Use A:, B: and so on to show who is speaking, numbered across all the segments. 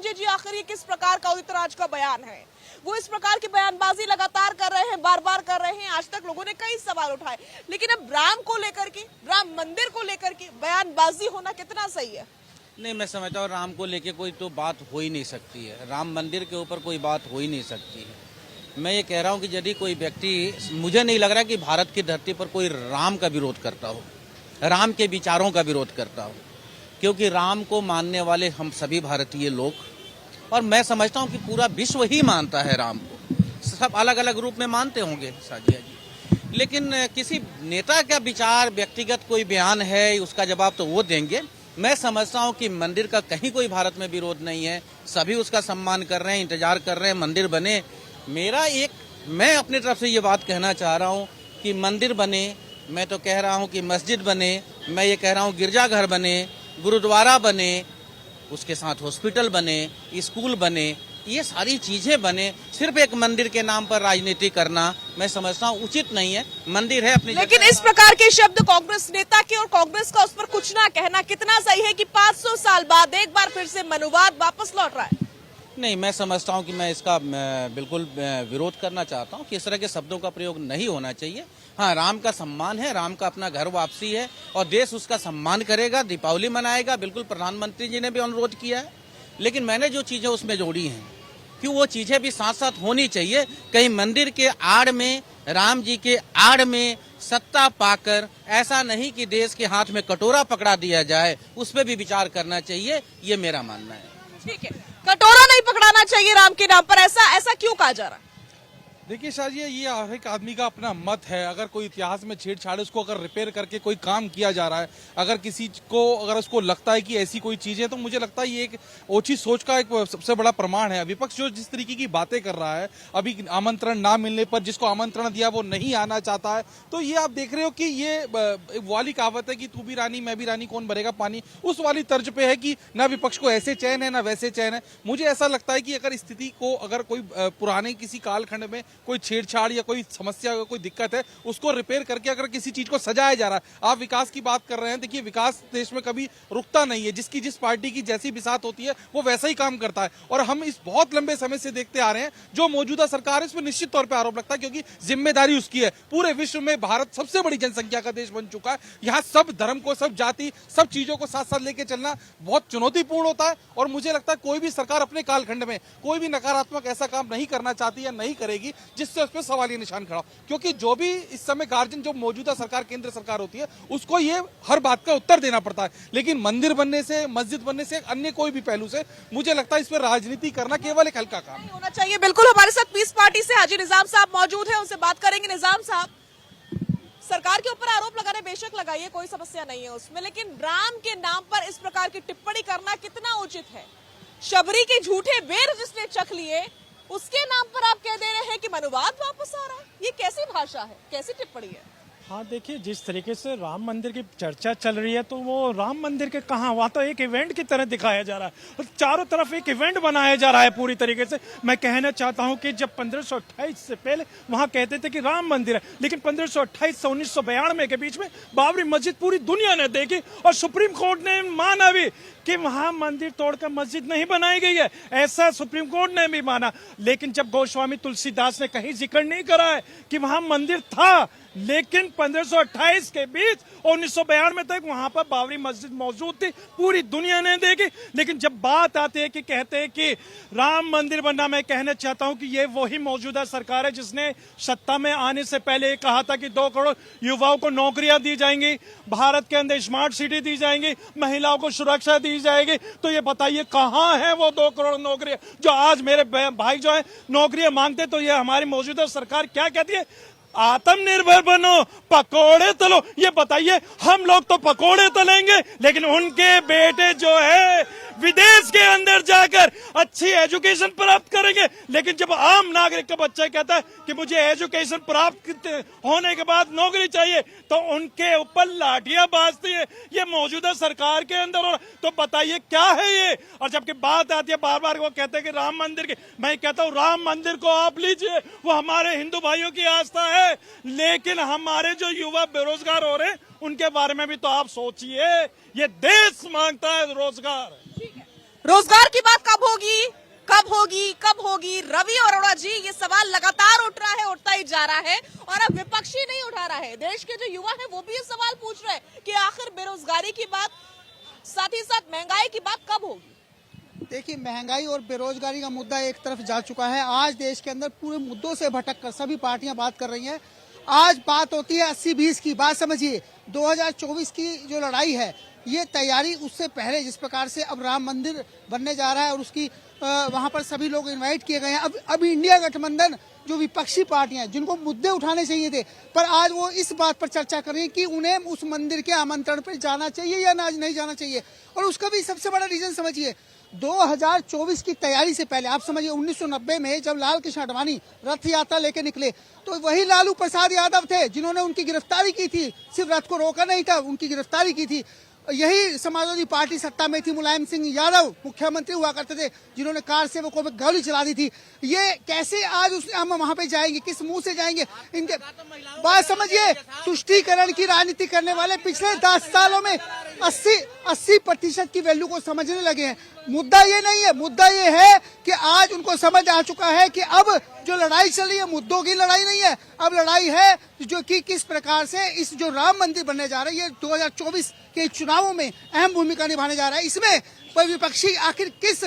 A: संजय जी आखिर ये किस प्रकार का उदित राज का बयान है? वो इस प्रकार की बयानबाजी लगातार कर रहे हैं, बार बार कर रहे हैं। आज तक लोगों ने कई सवाल उठाए, लेकिन अब राम को लेकर के, राम मंदिर को लेकर के बयानबाजी होना कितना सही है?
B: नहीं, मैं समझता हूँ राम को लेके कोई तो बात हो ही नहीं सकती है। राम मंदिर के ऊपर कोई बात हो ही नहीं सकती है। मैं ये कह रहा हूँ कि यदि कोई व्यक्ति, मुझे नहीं लग रहा कि भारत की धरती पर कोई राम का विरोध करता हो, राम के विचारों का विरोध करता हो, क्योंकि राम को मानने वाले हम सभी भारतीय लोग, और मैं समझता हूँ कि पूरा विश्व ही मानता है राम को। सब अलग अलग रूप में मानते होंगे साजिया जी, लेकिन किसी नेता का विचार, व्यक्तिगत कोई बयान है, उसका जवाब तो वो देंगे। मैं समझता हूँ कि मंदिर का कहीं कोई भारत में विरोध नहीं है, सभी उसका सम्मान कर रहे हैं, इंतजार कर रहे हैं मंदिर बने। मैं अपनी तरफ से ये बात कहना चाह रहा हूँ कि मंदिर बने, मैं तो कह रहा हूँ कि मस्जिद बने, मैं ये कह रहा हूँ गिरजाघर बने, गुरुद्वारा बने, उसके साथ हॉस्पिटल बने, स्कूल बने, ये सारी चीजें बने। सिर्फ एक मंदिर के नाम पर राजनीति करना मैं समझता हूँ उचित नहीं है। मंदिर है अपनी,
A: लेकिन इस प्रकार के शब्द कांग्रेस नेता के और कांग्रेस का उस पर कुछ ना कहना कितना सही है कि 500 साल बाद एक बार फिर से मनुवाद वापस लौट रहा है?
B: नहीं, मैं समझता हूँ कि मैं इसका बिल्कुल विरोध करना चाहता हूँ कि इस तरह के शब्दों का प्रयोग नहीं होना चाहिए। हाँ, राम का सम्मान है, राम का अपना घर वापसी है और देश उसका सम्मान करेगा, दीपावली मनाएगा, बिल्कुल प्रधानमंत्री जी ने भी अनुरोध किया है। लेकिन मैंने जो चीजें उसमें जोड़ी हैं कि वो चीजें भी साथ साथ होनी चाहिए। कहीं मंदिर के आड़ में, राम जी के आड़ में सत्ता पाकर ऐसा नहीं कि देश के हाथ में कटोरा पकड़ा दिया जाए, उस पर भी विचार करना चाहिए, ये मेरा मानना है।
A: ठीक है, कटोरा नहीं पकड़ाना चाहिए राम के नाम पर, ऐसा क्यों कहा जा रहा है?
C: देखिए शायद ये हर एक आदमी का अपना मत है। अगर कोई इतिहास में छेड़छाड़, उसको अगर रिपेयर करके कोई काम किया जा रहा है, अगर उसको लगता है कि ऐसी कोई चीज है, तो मुझे लगता है ये एक ओछी सोच का एक सबसे बड़ा प्रमाण है। विपक्ष जो जिस तरीके की बातें कर रहा है, अभी आमंत्रण ना मिलने पर जिसको आमंत्रण दिया वो नहीं आना चाहता है, तो ये आप देख रहे हो कि ये वाली कहावत है कि तू भी रानी मैं भी रानी, कौन भरेगा पानी, उस वाली तर्ज पे है कि ना विपक्ष को ऐसे चैन है ना वैसे चैन है। मुझे ऐसा लगता है कि अगर स्थिति को, अगर कोई पुराने किसी कालखंड में कोई छेड़छाड़ या कोई समस्या, कोई दिक्कत है, उसको रिपेयर करके अगर किसी चीज को सजाया जा रहा है। आप विकास की बात कर रहे हैं, देखिए विकास देश में कभी रुकता नहीं है। जिसकी जिस पार्टी की जैसी बिसात होती है वो वैसा ही काम करता है, और हम इस बहुत लंबे समय से देखते आ रहे हैं। जो मौजूदा सरकार है इसमें निश्चित तौर पर आरोप लगता है, क्योंकि जिम्मेदारी उसकी है। पूरे विश्व में भारत सबसे बड़ी जनसंख्या का देश बन चुका है। यहाँ सब धर्म को, सब जाति, सब चीजों को साथ साथ लेके चलना बहुत चुनौतीपूर्ण होता है। और मुझे लगता है कोई भी सरकार अपने कालखंड में कोई भी नकारात्मक ऐसा काम नहीं करना चाहती या नहीं करेगी जिससे उस पर सवालिया निशान खड़ा हो। क्योंकि जो भी इस समय गार्जियन, जो मौजूदा सरकार, केंद्र सरकार होती है, उसको ये हर बात का उत्तर देना पड़ता है। लेकिन मंदिर बनने से, मस्जिद बनने से, अन्य कोई भी पहलू से, मुझे लगता है इस पर राजनीति करना केवल एक हल्का काम
A: होना चाहिए। बिल्कुल, हमारे साथ पीस पार्टी से हाजी निजाम साहब मौजूद है, उनसे बात करेंगे। निजाम साहब, सरकार के ऊपर आरोप लगाने बेशक लगाइए, कोई समस्या नहीं है उसमें, लेकिन राम के नाम पर इस प्रकार की टिप्पणी करना कितना उचित है? शबरी के झूठे बेर जिसने चख लिए, उसके नाम पर आप कह दे रहे हैं कि मनुवाद वापस आ रहा है। ये कैसी भाषा है, कैसी टिप्पणी है?
D: हाँ, देखिए, जिस तरीके से राम मंदिर की चर्चा चल रही है, तो वो राम मंदिर के कहाँ, वहाँ तो एक इवेंट की तरह दिखाया जा रहा है और चारों तरफ एक इवेंट बनाया जा रहा है पूरी तरीके से। मैं कहना चाहता हूँ कि जब 1528 से पहले वहाँ कहते थे कि राम मंदिर है, लेकिन 1528 से 1992 के बीच में बाबरी मस्जिद पूरी दुनिया ने देखी और सुप्रीम कोर्ट ने माना भी कि वहां मंदिर तोड़कर मस्जिद नहीं बनाई गई है, ऐसा सुप्रीम कोर्ट ने भी माना। लेकिन जब गोस्वामी तुलसीदास ने कहीं जिक्र नहीं करा है कि वहां मंदिर था, लेकिन 1528 के बीच 1992 तक वहां पर बाबरी मस्जिद मौजूद थी, पूरी दुनिया ने देखी। लेकिन जब बात आती है कि कहते हैं कि राम मंदिर बनना, मैं कहना चाहता हूं कि ये वही मौजूदा सरकार है जिसने सत्ता में आने से पहले ये कहा था कि 2 करोड़ युवाओं को नौकरियां दी जाएंगी, भारत के अंदर स्मार्ट सिटी दी जाएंगी, महिलाओं को सुरक्षा दी जाएगी। तो ये बताइए कहां है वो 2 करोड़ नौकरियां जो आज मेरे भाई जो है नौकरियां मांगते? तो ये हमारी मौजूदा सरकार क्या कहती है? आत्मनिर्भर बनो, पकोड़े तलो। ये बताइए, हम लोग तो पकोड़े तलेंगे, लेकिन उनके बेटे जो है विदेश के अंदर जाकर अच्छी एजुकेशन प्राप्त करेंगे। लेकिन जब आम नागरिक का बच्चा कहता है कि मुझे एजुकेशन प्राप्त होने के बाद नौकरी चाहिए, तो उनके ऊपर लाठियां बाजती है। ये मौजूदा सरकार के अंदर हो। तो बताइए क्या है ये? और जबकि बात आती है, बार बार वो कहते हैं कि राम मंदिर की, मैं कहता हूँ राम मंदिर को आप लीजिए, वो हमारे हिंदू भाइयों की आस्था है, लेकिन हमारे जो युवा बेरोजगार हो रहे हैं उनके बारे में भी तो आप सोचिए। ये देश मांगता है रोजगार।
A: रोजगार की बात कब होगी? जी, ये सवाल लगातार उठ रहा है, उठता ही जा रहा है और अब विपक्ष ही नहीं उठा रहा है, देश के जो युवा है वो भी ये सवाल पूछ रहे हैं कि आखिर बेरोजगारी की बात, साथ ही साथ महंगाई की बात कब होगी।
E: देखिए, महंगाई और बेरोजगारी का मुद्दा एक तरफ जा चुका है। आज देश के अंदर पूरे मुद्दों से भटक कर सभी पार्टियां बात कर रही हैं। आज बात होती है 80-20 की। बात समझिए, 2024 की जो लड़ाई है, ये तैयारी उससे पहले जिस प्रकार से अब राम मंदिर बनने जा रहा है और उसकी वहां पर सभी लोग इनवाइट किए गए हैं। अब इंडिया गठबंधन जो विपक्षी पार्टियां हैं जिनको मुद्दे उठाने चाहिए थे, पर आज वो इस बात पर चर्चा कर रही है कि उन्हें उस मंदिर के आमंत्रण पर जाना चाहिए या नहीं जाना चाहिए। और उसका भी सबसे बड़ा रीजन समझिए, 2024 की तैयारी से पहले आप समझिए 1990 में जब लाल कृष्ण आडवाणी रथ यात्रा लेके निकले तो वही लालू प्रसाद यादव थे जिन्होंने उनकी गिरफ्तारी की थी। सिर्फ रथ को रोका नहीं था, उनकी गिरफ्तारी की थी। यही समाजवादी पार्टी सत्ता में थी, मुलायम सिंह यादव मुख्यमंत्री हुआ करते थे जिन्होंने कार सेवकों पर गोली चला दी थी। ये कैसे आज हम वहां पे जाएंगे, किस मुंह से जाएंगे? इनके बात समझिए, तुष्टीकरण की राजनीति करने वाले पिछले 10 सालों में 80% की वैल्यू को समझने लगे हैं। मुद्दा ये नहीं है, मुद्दा ये है कि आज उनको समझ आ चुका है कि अब जो लड़ाई चल रही है मुद्दों की लड़ाई नहीं है, अब लड़ाई है जो कि किस प्रकार से इस जो राम मंदिर बनने जा रहा है, ये 2024 के चुनावों में अहम भूमिका निभाने जा रहा है। इसमें पर विपक्षी आखिर किस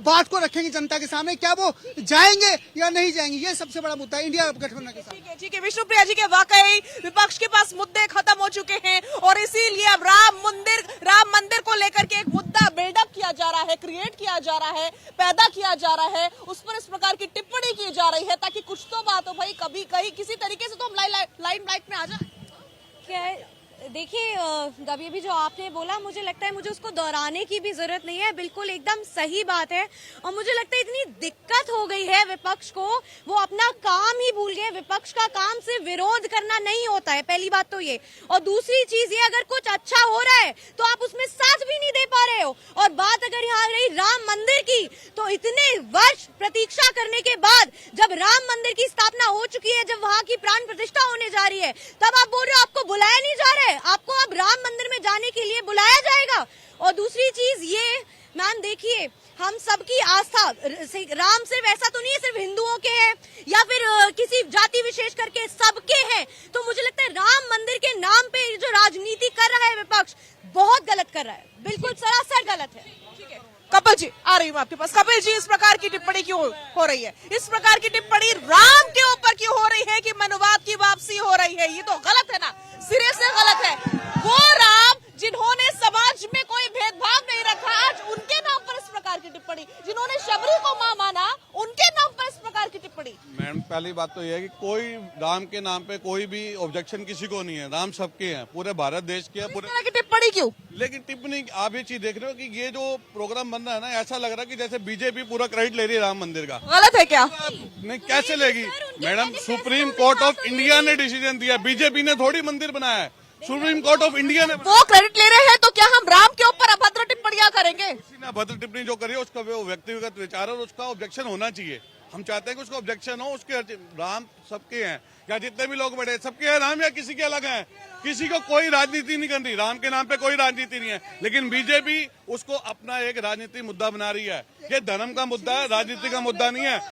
E: बात को रखेंगे जनता के सामने, क्या वो जाएंगे या नहीं जाएंगे, ये सबसे बड़ा मुद्दा है इंडिया गठबंधन के साथ।
A: ठीक है विष्णुप्रिया जी के वाकई विपक्ष के पास मुद्दे खत्म हो चुके हैं और इसीलिए अब राम मंदिर को लेकर के एक मुद्दा बिल्डअप किया जा रहा है, क्रिएट किया जा रहा है, पैदा किया जा रहा है, उस पर इस प्रकार की टिप्पणी की जा रही है ताकि कुछ तो बात हो भाई, कभी कहीं किसी तरीके से तो हम लाइमलाइट में आ जाए।
F: क्या है, देखिए अभी भी जो आपने बोला, मुझे लगता है मुझे उसको दोहराने की भी जरूरत नहीं है, बिल्कुल एकदम सही बात है। और मुझे लगता है इतनी दिक्कत हो गई है विपक्ष को, वो अपना काम ही भूल गए। विपक्ष का काम सिर्फ विरोध करना नहीं होता है, पहली बात तो ये। और दूसरी चीज ये, अगर कुछ अच्छा हो रहा है तो आप उसमें साथ भी नहीं दे पा रहे हो। और बात अगर यहाँ रही राम मंदिर की, तो इतने वर्ष प्रतीक्षा करने के बाद जब राम मंदिर की स्थापना हो चुकी है, जब वहाँ की प्राण प्रतिष्ठा होने जा रही है, तब आप बोल रहे हो आपको बुलाया नहीं जा रहा है, आपको अब राम मंदिर में जाने के लिए बुलाया जाएगा। और दूसरी चीज ये मैम, देखिए हम सबकी आस्था राम सिर्फ ऐसा तो नहीं है सिर्फ हिंदुओं के है या फिर किसी जाति विशेष करके, सबके हैं। तो मुझे लगता है राम मंदिर के नाम पे जो राजनीति कर रहा है विपक्ष, बहुत गलत कर रहा है, बिल्कुल सरासर गलत है। ठीक है
A: कपिल जी, आ रही हूँ आपके पास। कपिल जी, इस प्रकार की टिप्पणी क्यों हो रही है? इस प्रकार की टिप्पणी राम के ऊपर क्यों हो रही है कि मनुवाद की वापसी हो रही है? ये तो गलत है ना, सिरे से गलत है। वो राम जिन्होंने समाज में कोई भेदभाव नहीं रखा, आज उनके नाम पर इस प्रकार की टिप्पणी, जिन्होंने शबरी को मां माना, उनके नाम पर इस प्रकार की टिप्पणी।
G: मैडम, पहली बात तो यह है कि कोई राम के नाम पे कोई भी ऑब्जेक्शन किसी को नहीं है। राम सबके हैं, पूरे भारत देश के हैं। पूरे
A: इस तरह की टिप्पणी क्यों?
G: लेकिन टिप्पणी, आप ये चीज देख रहे हो कि ये जो प्रोग्राम बन रहा है ना, ऐसा लग रहा है कि जैसे बीजेपी पूरा क्रेडिट ले रही है राम मंदिर का।
A: गलत है क्या?
G: नहीं, कैसे लेगी madam? Supreme court of India ने डिसीजन दिया, बीजेपी ने थोड़ी मंदिर बनाया है, सुप्रीम कोर्ट ऑफ इंडिया ने।
A: वो क्रेडिट ले रहे हैं तो क्या हम राम के ऊपर अभद्र टिप्पणियां करेंगे?
G: किसी ने अभद्र टिप्पणी जो करी है उसका वो व्यक्तिगत विचार है और उसका ऑब्जेक्शन होना चाहिए। हम चाहते हैं कि उसका ऑब्जेक्शन हो। उसके राम सबके हैं, या जितने भी लोग बैठे सबके हैं राम, या किसी के अलग हैं। किसी को कोई राजनीति नहीं करनी, राम के नाम पे कोई राजनीति नहीं है। लेकिन बीजेपी उसको अपना एक राजनीतिक मुद्दा बना रही है। ये धर्म का मुद्दा है, राजनीति का मुद्दा नहीं है।